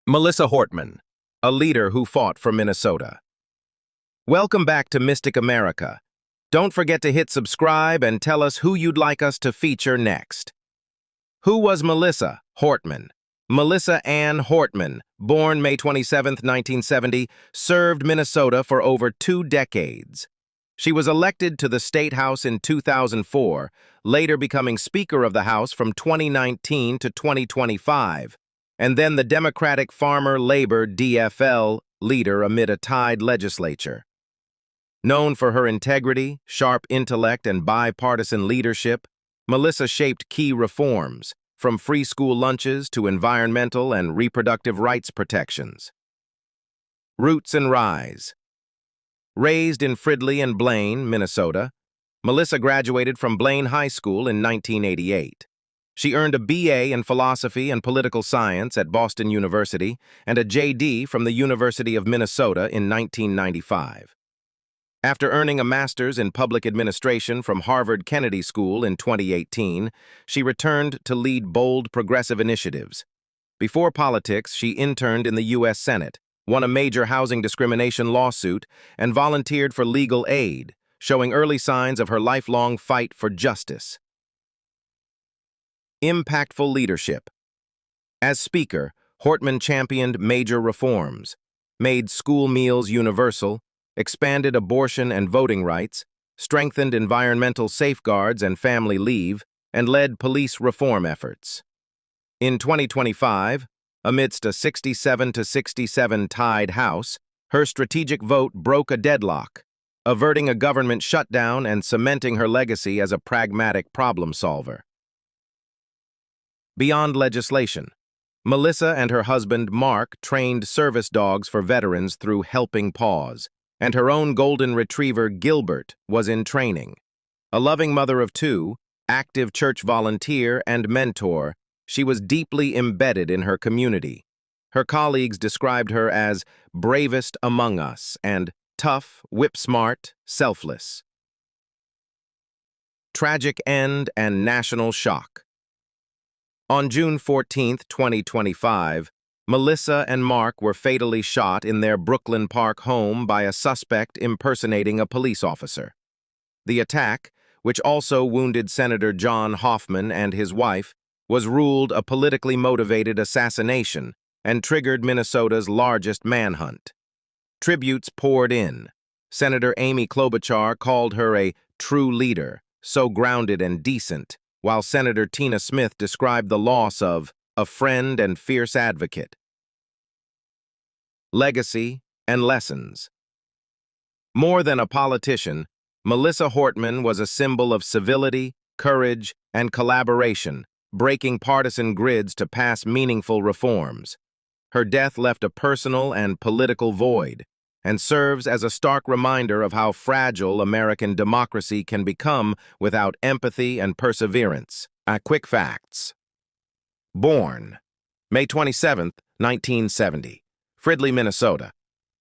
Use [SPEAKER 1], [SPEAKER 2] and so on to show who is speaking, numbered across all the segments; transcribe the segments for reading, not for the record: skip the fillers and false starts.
[SPEAKER 1] Melissa Hortman, a leader who fought for Minnesota. Welcome back to Mystic America. Don't forget to hit subscribe and tell us who you'd like us to feature next. Who was Melissa Hortman? Melissa Ann Hortman, born May 27, 1970, served Minnesota for over 2 decades. She was elected to the State House in 2004, later becoming Speaker of the House from 2019 to 2025, and then the Democratic Farmer-Labor DFL leader amid a tied legislature. Known for her integrity, sharp intellect, and bipartisan leadership, Melissa shaped key reforms, from free school lunches to environmental and reproductive rights protections. Roots and rise. Raised in Fridley and Blaine, Minnesota, Melissa graduated from Blaine High School in 1988. She earned a BA in Philosophy and Political Science at Boston University and a JD from the University of Minnesota in 1995. After earning a master's in public administration from Harvard Kennedy School in 2018, she returned to lead bold progressive initiatives. Before politics, she interned in the U.S. Senate, won a major housing discrimination lawsuit, and volunteered for legal aid, showing early signs of her lifelong fight for justice. Impactful leadership. As Speaker, Hortman championed major reforms, made school meals universal, expanded abortion and voting rights, strengthened environmental safeguards and family leave, and led police reform efforts. In 2025, amidst a 67-67 tied House, her strategic vote broke a deadlock, averting a government shutdown and cementing her legacy as a pragmatic problem solver. Beyond legislation, Melissa and her husband Mark trained service dogs for veterans through Helping Paws, and her own golden retriever Gilbert was in training. A loving mother of 2, active church volunteer and mentor, she was deeply embedded in her community. Her colleagues described her as bravest among us and tough, whip-smart, selfless. Tragic end and national shock. On June 14, 2025, Melissa and Mark were fatally shot in their Brooklyn Park home by a suspect impersonating a police officer. The attack, which also wounded Senator John Hoffman and his wife, was ruled a politically motivated assassination and triggered Minnesota's largest manhunt. Tributes poured in. Senator Amy Klobuchar called her a true leader, so grounded and decent, while Senator Tina Smith described the loss of a friend and fierce advocate. Legacy and lessons. More than a politician, Melissa Hortman was a symbol of civility, courage, and collaboration, breaking partisan grids to pass meaningful reforms. Her death left a personal and political void, and serves as a stark reminder of how fragile American democracy can become without empathy and perseverance. Quick facts. Born May 27, 1970, Fridley, Minnesota.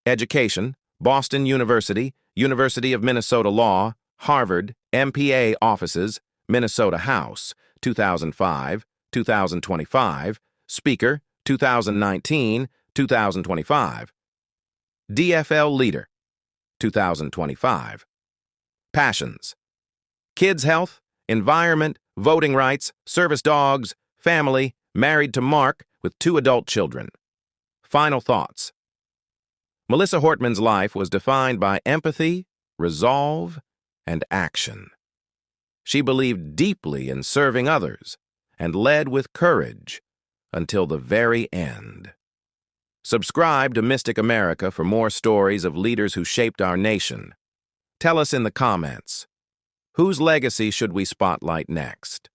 [SPEAKER 1] Education, Boston University, University of Minnesota Law, Harvard, MPA offices, Minnesota House, 2005, 2025, Speaker, 2019, 2025. DFL Leader, 2025. Passions. Kids' health, environment, voting rights, service dogs, family, married to Mark with 2 adult children. Final thoughts. Melissa Hortman's life was defined by empathy, resolve, and action. She believed deeply in serving others and led with courage until the very end. Subscribe to Mystic America for more stories of leaders who shaped our nation. Tell us in the comments, whose legacy should we spotlight next?